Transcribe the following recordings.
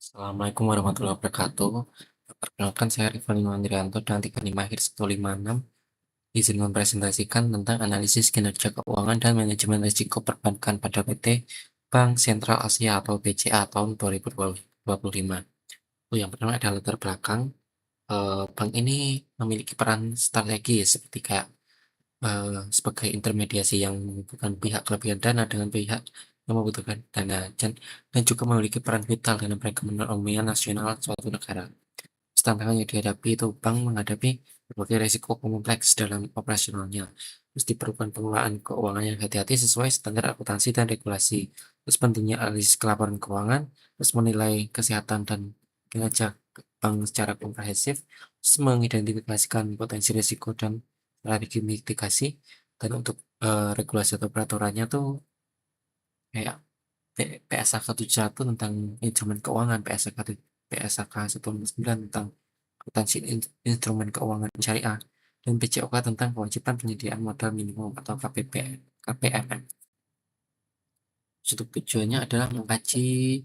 Assalamualaikum warahmatullahi wabarakatuh. Perkenalkan saya Rifan Andrianto dan 35 156 izin mempresentasikan tentang analisis kinerja keuangan dan manajemen risiko perbankan pada PT Bank Sentral Asia atau BCA tahun 2025. Yang pertama adalah latar belakang. Bank ini memiliki peran strategis seperti kayak sebagai intermediasi yang menghubungkan pihak kelebihan dana dengan pihak yang membutuhkan dana dan juga memiliki peran vital dalam perekonomian nasional suatu negara. Tantangan yang dihadapi itu bank menghadapi berbagai risiko kompleks dalam operasionalnya. Terus diperlukan pengelolaan keuangan yang hati-hati sesuai standar akuntansi dan regulasi. Terus pentingnya analisis kelaporan keuangan, terus menilai kesehatan dan kinerja bank secara komprehensif, terus mengidentifikasikan potensi risiko dan strategi mitigasi. Dan untuk regulasi atau peraturannya tuh kayak PSAK 71 tentang instrumen keuangan, PSAK 149 tentang akuntansi instrumen keuangan syariah, dan PCOK tentang kewajiban penyediaan modal minimum atau KPMM. Untuk tujuannya adalah mengkaji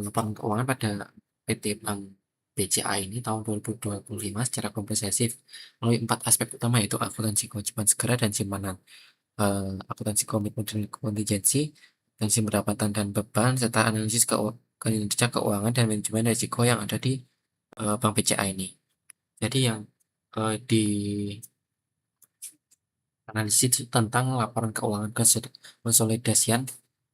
laporan keuangan pada PT Bank BCA ini tahun 2025 secara komprehensif melalui 4 aspek utama, yaitu akuntansi kewajiban segera dan simpanan, akuntansi komitmen dan kontingensi, akuntansi pendapatan dan beban, serta analisis kinerja keuangan dan manajemen risiko yang ada di Bank BCA ini. Jadi yang di analisis tentang laporan keuangan konsolidasian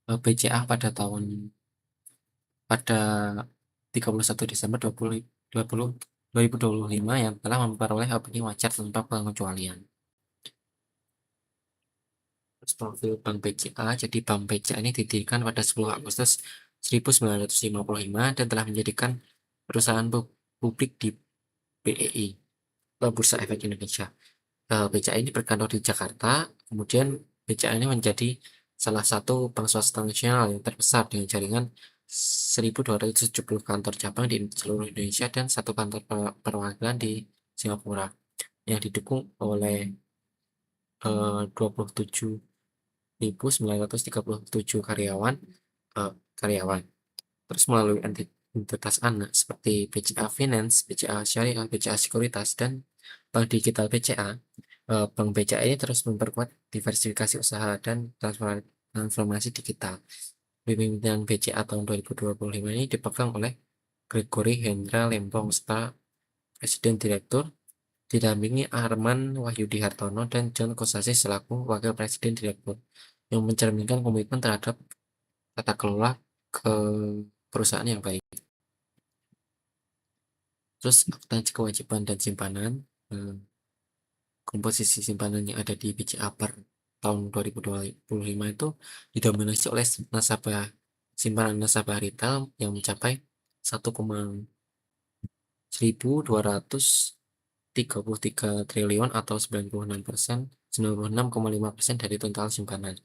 BCA pada 31 Desember 2025 yang telah memperoleh opini wajar tanpa pengecualian. Profil Bank BCA. Jadi Bank BCA ini didirikan pada 10 Agustus 1955 dan telah menjadikan perusahaan publik di BEI, Bursa Efek Indonesia. BCA ini berkantor di Jakarta, kemudian BCA ini menjadi salah satu bank swasta nasional yang terbesar dengan jaringan 1.270 kantor cabang di seluruh Indonesia dan satu kantor perwakilan di Singapura yang didukung oleh 27.937 karyawan. Terus melalui entitas anak seperti BCA Finance, BCA Syariah, BCA Sekuritas, dan Bank Digital BCA, Bank BCA ini terus memperkuat diversifikasi usaha dan transformasi digital. Pemimpinan BCA tahun 2025 ini dipegang oleh Gregory Hendra Lempong serta Presiden Direktur, didampingi Arman Wahyudi Hartono dan John Kosasi selaku Wakil Presiden Direktur, yang mencerminkan komitmen terhadap tata kelola ke perusahaan yang baik. Terus akuntansi kewajiban dan simpanan, komposisi simpanan yang ada di BCA per tahun 2025 itu didominasi oleh simpanan nasabah retail yang mencapai 1,1233 triliun atau 96,5% dari total simpanan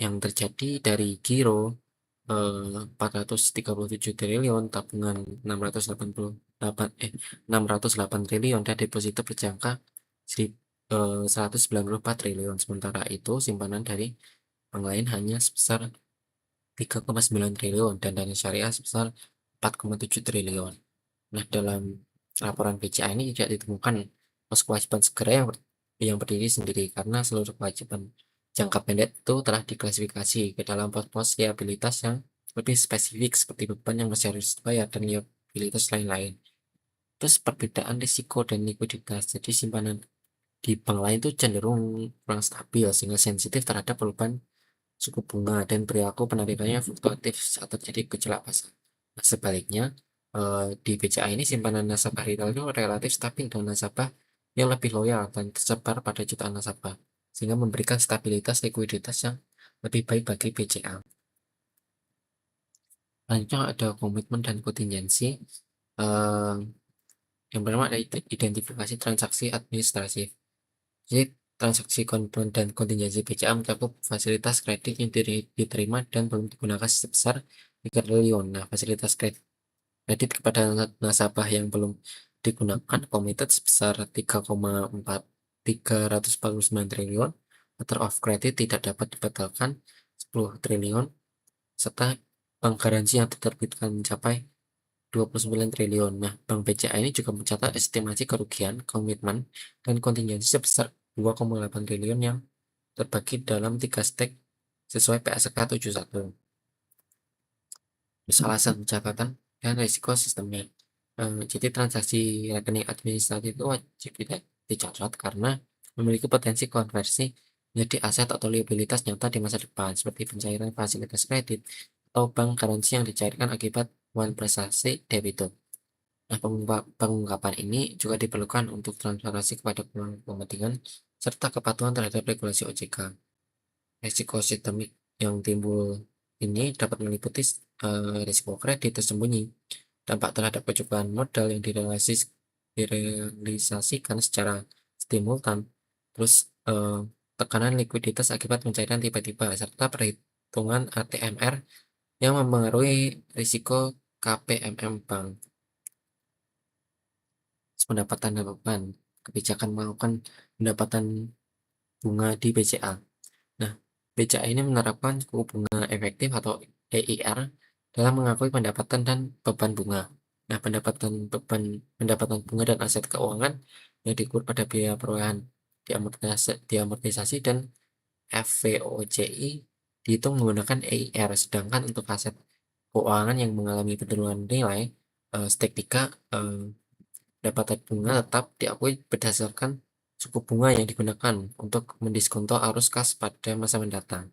yang terjadi dari giro 437 triliun, tabungan 608 triliun, dan deposito berjangka 194 triliun. Sementara itu simpanan dari bank lain hanya sebesar 3,9 triliun dan dana syariah sebesar 4,7 triliun. Nah, dalam laporan BCA ini tidak ditemukan pos kewajiban segera yang berdiri sendiri karena seluruh kewajiban jangka pendek itu telah diklasifikasi ke dalam pos-pos liabilitas yang lebih spesifik seperti beban yang masih harus dibayar dan liabilitas lain-lain. Terus perbedaan risiko dan likuiditas. Jadi simpanan di bank lain itu cenderung kurang stabil sehingga sensitif terhadap perubahan suku bunga dan perilaku penarikannya fluktuatif saat terjadi gejolak pasar. Nah, sebaliknya di BCA ini simpanan nasabah retail itu relatif stabil dengan nasabah yang lebih loyal dan tersebar pada jutaan nasabah, sehingga memberikan stabilitas likuiditas yang lebih baik bagi BCA. Selanjutnya ada komitmen dan kontingensi. Eh, yang pertama ada identifikasi transaksi administratif. Jadi transaksi komitmen dan kontingensi BCA mencakup fasilitas kredit yang diterima dan belum digunakan sebesar 3 triliun. Nah, fasilitas kredit kepada nasabah yang belum digunakan komited sebesar 3,349 triliun, letter of credit tidak dapat dibatalkan 10 triliun, serta bank garansi yang diterbitkan mencapai 29 triliun. Nah, Bank BCA ini juga mencatat estimasi kerugian, komitmen, dan kontingensi sebesar 2,8 triliun yang terbagi dalam 3 stake sesuai PSK 71. Terus alasan pencatatan dan risiko sistemnya. Jadi transaksi rekening administrasi itu wajib dicatat karena memiliki potensi konversi menjadi aset atau liabilitas nyata di masa depan, seperti pencairan fasilitas kredit atau bank garansi yang dicairkan akibat one prestasi debitur. Nah, pengungkapan ini juga diperlukan untuk transparansi kepada kepentingan serta kepatuhan terhadap regulasi OJK. Risiko sistemik yang timbul ini dapat meliputi risiko kredit tersembunyi, dampak terhadap kecukupan modal yang direalisasikan secara simultan, terus tekanan likuiditas akibat pencairan tiba-tiba, serta perhitungan ATMR yang mempengaruhi risiko KPMM bank. Pendapatan dan beban, kebijakan melakukan pendapatan bunga di BCA. Nah, BCA ini menerapkan suku bunga efektif atau EIR dalam mengakui pendapatan dan beban bunga. Nah, pendapatan bunga dan aset keuangan yang diukur pada biaya perolehan diamortisasi dan FVOCI dihitung menggunakan EIR, sedangkan untuk aset keuangan yang mengalami penurunan nilai stake 3 pendapatan bunga tetap diakui berdasarkan suku bunga yang digunakan untuk mendiskonto arus kas pada masa mendatang.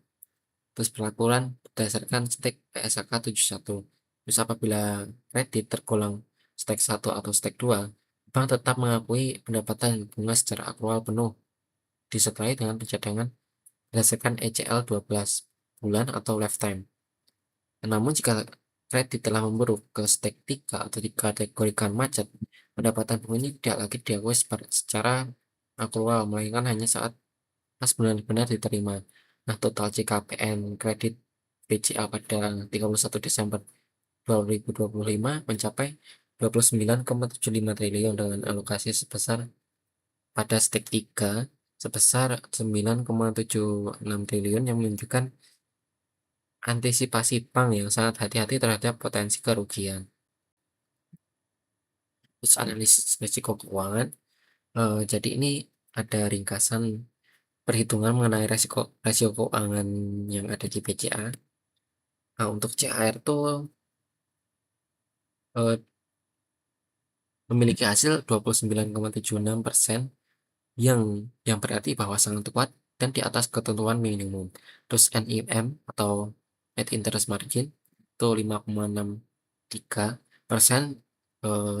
Terus perlakuan berdasarkan stake PSK 71. Terus apabila kredit tergolong stake 1 atau stake 2, bank tetap mengakui pendapatan bunga secara akrual penuh disertai dengan pencadangan berdasarkan ECL 12 bulan atau lifetime. Namun jika kredit telah memburuk ke stake 3 atau dikategorikan macet, pendapatan bunga ini tidak lagi diakui secara akrual, melainkan hanya saat pas benar-benar diterima. Nah, total CKPN kredit BCA pada 31 Desember 2025 mencapai 29,75 triliun dengan alokasi sebesar pada stake 3 sebesar 9,76 triliun yang menunjukkan antisipasi bank yang sangat hati-hati terhadap potensi kerugian. Terus analisis risiko keuangan. Jadi ini ada ringkasan perhitungan mengenai rasio keuangan yang ada di BCA. Nah, untuk CHR itu memiliki hasil 29,76% yang berarti bahwa sangat kuat dan di atas ketentuan minimum. Terus NIM atau Net Interest Margin itu 5,63%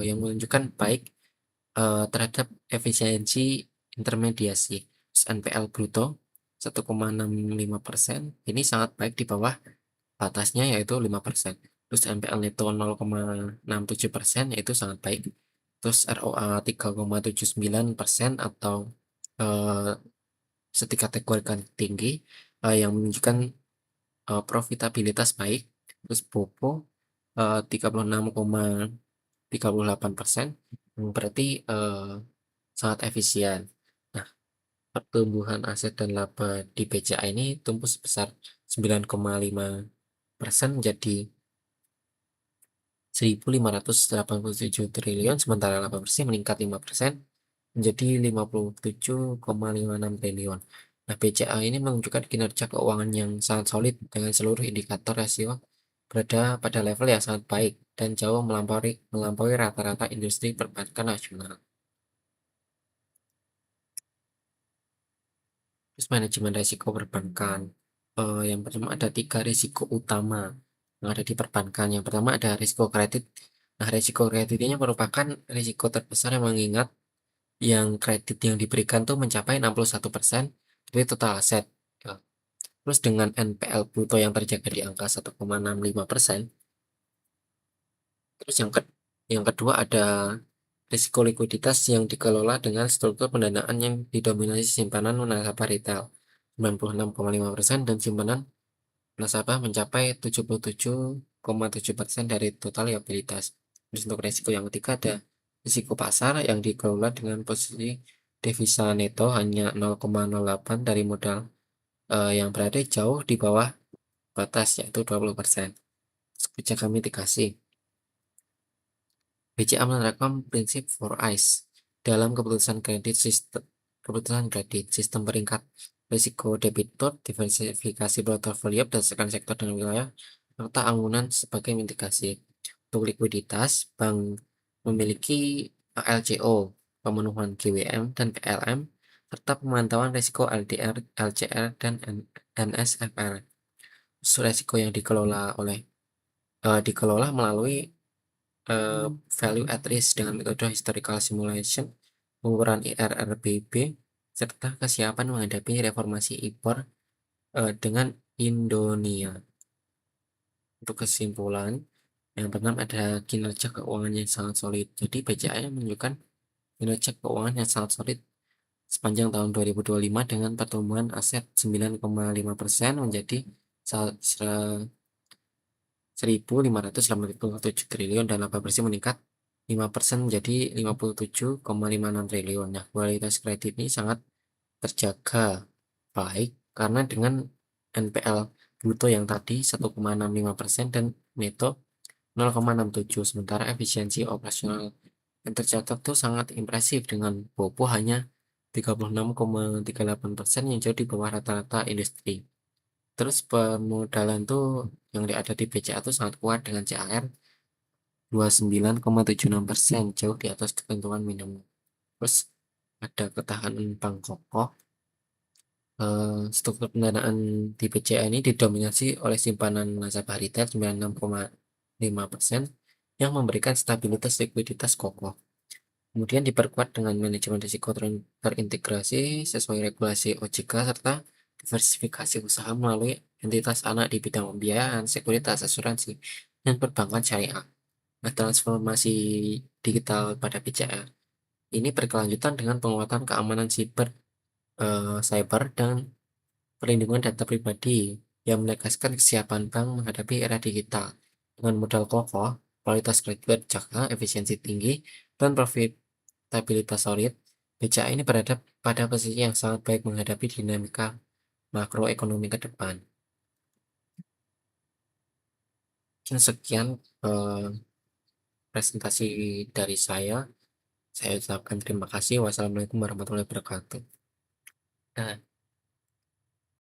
yang menunjukkan baik terhadap efisiensi intermediasi. Terus NPL bruto 1,65% ini sangat baik di bawah batasnya yaitu 5%. Terus NPL neto 0,67% yaitu sangat baik. Terus ROA 3,79% atau eh, dikategorikan tinggi yang menunjukkan profitabilitas baik. Terus BOPO 36,38% berarti sangat efisien. Nah, pertumbuhan aset dan laba di BCA ini tumbuh sebesar 9,5% menjadi 1.587 triliun, sementara laba bersih meningkat 5% menjadi 57,56 triliun. Nah, BCA ini menunjukkan kinerja keuangan yang sangat solid dengan seluruh indikator rasio berada pada level yang sangat baik dan jauh melampaui rata-rata industri perbankan nasional. Terus manajemen risiko perbankan. Yang pertama ada 3 risiko utama yang ada di perbankan. Yang pertama ada risiko kredit. Nah, risiko kredit ini merupakan risiko terbesar yang mengingat yang kredit yang diberikan tuh mencapai 61% dari total aset. Ya. Terus dengan NPL bruto yang terjaga di angka 1,65%. Terus yang kedua ada risiko likuiditas yang dikelola dengan struktur pendanaan yang didominasi simpanan nasabah retail 96,5% dan simpanan nasabah mencapai 77,7% dari total liabilitas. Terus untuk risiko yang ketiga ada risiko pasar yang dikelola dengan posisi devisa neto hanya 0,08 dari modal yang berada jauh di bawah batas yaitu 20%. kebijakan mitigasi. BCA menerapkan prinsip 4 Eyes dalam keputusan kredit sistem peringkat risiko debitur, diversifikasi portofolio berdasarkan sektor dan wilayah, serta anggunan sebagai mitigasi. Untuk likuiditas, bank memiliki LCO, pemenuhan GWM dan PLM, serta pemantauan risiko LDR, LCR, dan NSFR. Risiko yang dikelola melalui value at risk dengan metode historical simulation, pengukuran IRRBB, serta kesiapan menghadapi reformasi IBOR dengan Indonesia. Untuk kesimpulan, yang pertama ada kinerja keuangan yang sangat solid. Jadi BCA menunjukkan kinerja keuangan yang sangat solid sepanjang tahun 2025 dengan pertumbuhan aset 9,5% menjadi 1.587 triliun dan laba bersih meningkat 5% menjadi 57,56 triliun. Nah, kualitas kredit ini sangat terjaga baik karena dengan NPL bruto yang tadi 1,65% dan neto 0,67, sementara efisiensi operasional yang tercatat tuh sangat impresif dengan BOPO hanya 36,38% yang jauh di bawah rata-rata industri. Terus pemodalan tuh yang ada di BCA tuh sangat kuat dengan CAR 29,76%, jauh di atas ketentuan minimum. Terus ada ketahanan bank kokoh. Struktur pendanaan di BCA ini didominasi oleh simpanan nasabah retail 96,5% yang memberikan stabilitas likuiditas kokoh. Kemudian diperkuat dengan manajemen risiko terintegrasi sesuai regulasi OJK serta diversifikasi usaha melalui entitas anak di bidang pembiayaan, sekuritas, asuransi, dan perbankan syariah. Nah, transformasi digital pada BCA ini berkelanjutan dengan penguatan keamanan cyber dan perlindungan data pribadi yang menegaskan kesiapan bank menghadapi era digital. Dengan modal kokoh, kualitas kredit terjaga, efisiensi tinggi, dan profitabilitas solid, BCA ini berada pada posisi yang sangat baik menghadapi dinamika makroekonomi ke depan. Mungkin sekian presentasi dari saya. Saya ucapkan terima kasih. Wassalamualaikum warahmatullahi wabarakatuh. Nah,